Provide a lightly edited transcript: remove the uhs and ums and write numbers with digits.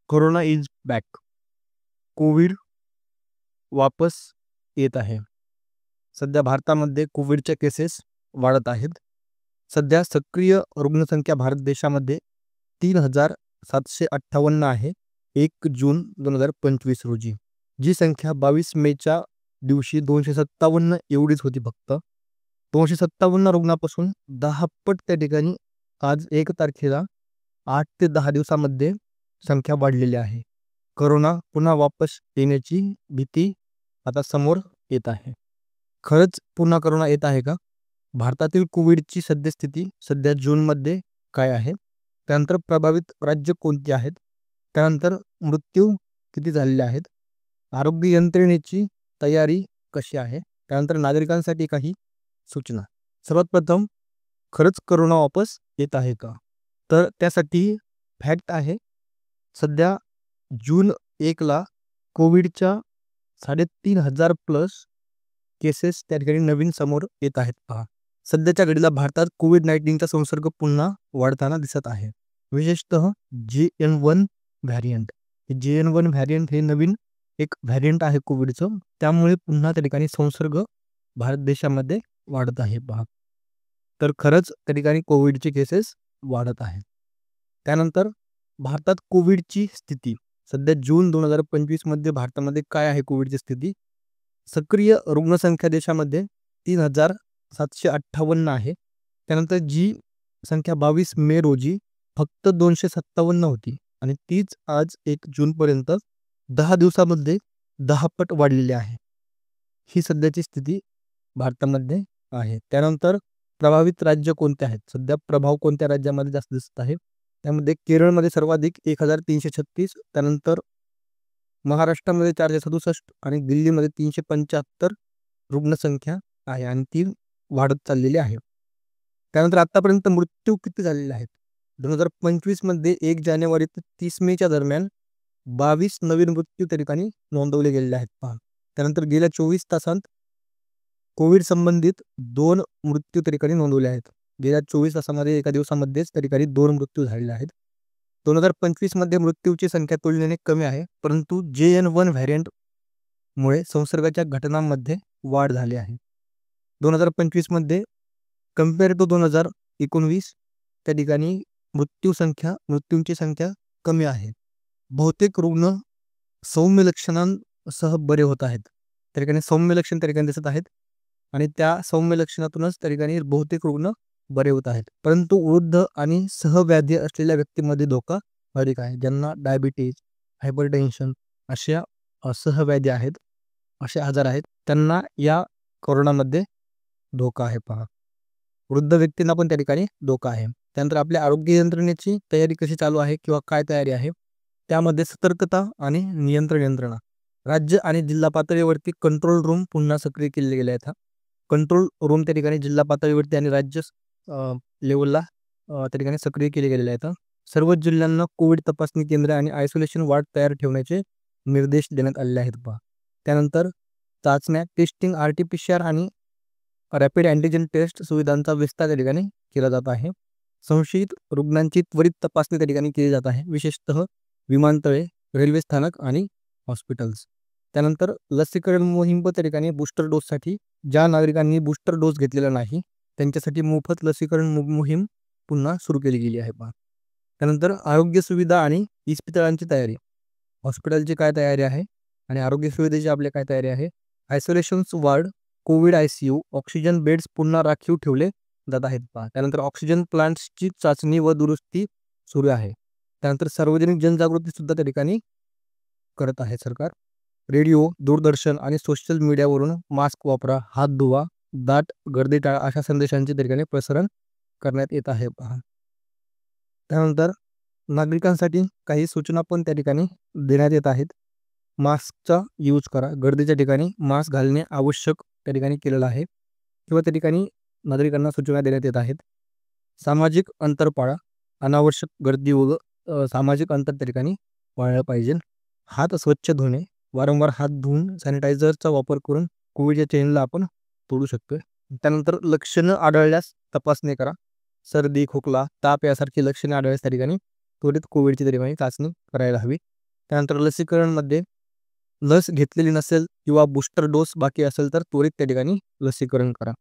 Corona is back. Covid वापस येत आहे. सध्या भारतामध्ये कोविडच्या केसेस वाढत आहेत. सध्या सक्रिय रुग्णसंख्या भारत देशामध्ये 3,758 आहे 1 जून 2025 रोजी. जी संख्या 22 मेच्या दिवशी 257 एवढीच होती फक्त. 257 रुग्णापासून 10 पट त्या ठिकाणी आज 1 तारखेला 8 ते 10 दिवसामध्ये संख्या वाढलेली आहे. कोरोना पुन्हा वापस येण्याची भीती आता समोर येत आहे. खरंच पुन्हा कोरोना येत आहे का? भारतातील कोविडची सद्यस्थिती सध्या जूनमध्ये काय आहे? त्यानंतर प्रभावित राज्य कोणती आहेत? त्यानंतर मृत्यू किती झालेले आहेत? आरोग्य यंत्रणेची तयारी कशी आहे? त्यानंतर नागरिकांसाठी काही सूचना. सर्वात प्रथम, खरंच कोरोना वापस येत आहे का? तर त्यासाठी फॅक्ट आहे, सध्या जून 1ला कोविडच्या 3,500 प्लस केसेस त्या ठिकाणी नवीन समोर येत आहेत. पहा, सध्याच्या घडीला भारतात कोविड-19चा संसर्ग पुन्हा वाढताना दिसत आहे. विशेषतः JN1 व्हॅरियंट. JN1 व्हॅरियंट हे नवीन एक व्हॅरियंट आहे कोविडचं. त्यामुळे पुन्हा त्या ठिकाणी संसर्ग भारत देशामध्ये वाढत आहे. पहा, तर खरंच त्या ठिकाणी कोविडचे केसेस वाढत आहेत. त्यानंतर भारतात कोविडची स्थिती सध्या जून 2025 मध्ये भारतामध्ये काय आहे कोविडची स्थिती? सक्रिय रुग्णसंख्या देशामध्ये 3,758 आहे. त्यानंतर जी संख्या 22 मे रोजी फक्त 257 होती आणि तीच आज 1 जूनपर्यंत 10 दिवसामध्ये 10 पट वाढलेली आहे. ही सध्याची स्थिती भारतामध्ये आहे. त्यानंतर प्रभावित राज्य कोणते आहेत? सध्या प्रभाव कोणत्या राज्यामध्ये जास्त दिसत आहे? त्यामध्ये केरळमध्ये सर्वाधिक 1,336, त्यानंतर महाराष्ट्रामध्ये 467 आणि दिल्लीमध्ये 375 रुग्णसंख्या आहे आणि ती वाढत चाललेली आहे. त्यानंतर आतापर्यंत मृत्यू किती झालेले आहेत? 2025 मध्ये 1 जानेवारी ते 30 मेच्या दरम्यान 22 नवीन मृत्यू त्या ठिकाणी नोंदवले गेलेले आहेत. पहा, त्यानंतर गेल्या 24 तासांत कोविड संबंधित 2 मृत्यू त्या ठिकाणी नोंदवले आहेत. गेल्या 24 तासामध्ये एका दिवसामध्येच त्या ठिकाणी 2 मृत्यू झालेले आहेत. 2025 मध्ये मृत्यूची संख्या तुलनेने कमी आहे, परंतु JN1 व्हॅरियंटमुळे संसर्गाच्या घटनांमध्ये वाढ झाली आहे. 2025 मध्ये कम्पेअर टू 2019 त्या ठिकाणी मृत्यूंची संख्या कमी आहे. बहुतेक रुग्ण सौम्य लक्षणांसह बरे होत आहेत. त्या ठिकाणी सौम्य लक्षण त्या ठिकाणी दिसत आहेत आणि त्या सौम्य लक्षणातूनच त्या ठिकाणी बहुतेक रुग्ण बरे होत आहेत. परंतु वृद्ध आणि सहव्याधी असलेल्या व्यक्तींमध्ये धोका अधिक आहे. ज्यांना डायबिटीज, हायपरटेन्शन अशा सहव्याधी आहेत, असे आजार आहेत, त्यांना या कोरोनामध्ये धोका आहे. पहा, वृद्ध व्यक्तींना पण त्या ठिकाणी धोका आहे. त्यानंतर आपल्या आरोग्य यंत्रणेची तयारी कशी चालू आहे किंवा काय तयारी आहे? त्यामध्ये सतर्कता आणि नियंत्रण यंत्रणा. राज्य आणि जिल्हा पातळीवरती कंट्रोल रूम पुन्हा सक्रिय केले गेले आहेत. कंट्रोल रूम त्या ठिकाणी जिल्हा पातळीवरती आणि राज्य लेवलला त्या ठिकाणी सक्रिय केले गेलेले आहेत. सर्व जिल्ह्यांना कोविड तपासणी केंद्र आणि आयसोलेशन वॉर्ड तयार ठेवण्याचे निर्देश देण्यात आलेले आहेत. पहा, त्यानंतर चाचण्या, टेस्टिंग, RT-PCR आणि रॅपिड अँटिजेन टेस्ट सुविधांचा विस्तार त्या ठिकाणी केला जात आहे. संशयित रुग्णांची त्वरित तपासणी त्या ठिकाणी केली जात आहे, विशेषतः विमानतळे, रेल्वे स्थानक आणि हॉस्पिटल्स. त्यानंतर लसीकरण मोहीम त्या ठिकाणी बूस्टर डोससाठी ज्या नागरिकांनी बूस्टर डोस घेतलेला नाही त्यांच्यासाठी मोफत लसीकरण मोहीम पुन्हा सुरू केली गेली आहे. पहा, त्यानंतर आरोग्य सुविधा आणि इस्पितळांची तयारी. हॉस्पिटलची काय तयारी आहे आणि आरोग्य सुविधेची आपली काय तयारी आहे? Isolation ward, covid ICU, oxygen beds पुन्हा राखीव ठेवले जात आहेत. पहा, त्यानंतर ऑक्सिजन प्लांट्सची चाचणी व दुरुस्ती सुरू आहे. त्यानंतर सार्वजनिक जनजागृती सुद्धा त्या ठिकाणी करत आहे सरकार. रेडिओ, दूरदर्शन आणि सोशल मीडियावरून मास्क वापरा, हात धुवा, दाट गर्दी टाळा अशा संदेशांचे त्या ठिकाणी प्रसारण करण्यात येत आहे. पहा, त्यानंतर नागरिकांसाठी काही सूचना पण त्या ठिकाणी देण्यात येत आहेत. मास्कचा यूज करा. गर्दीच्या ठिकाणी मास्क घालणे आवश्यक त्या ठिकाणी केलेलं आहे किंवा त्या ठिकाणी नागरिकांना सूचना देण्यात येत आहेत. सामाजिक अंतर पाळा. अनावश्यक गर्दी व सामाजिक अंतर त्या ठिकाणी पाळलं पाहिजे. हात स्वच्छ धुणे. वारंवार हात धुवून सॅनिटायझरचा वापर करून कोविडच्या चेनला आपण तोडू शकतो. त्यानंतर लक्षणं आढळल्यास तपासणी करा. सर्दी, खोकला, ताप यासारखी लक्षणे आढळल्यास त्या ठिकाणी त्वरित कोविडची त्या ठिकाणी चाचणी करायला हवी. त्यानंतर लसीकरणमध्ये लस घेतलेली नसेल किंवा बूस्टर डोस बाकी असेल तर त्वरित त्या ठिकाणी लसीकरण करा.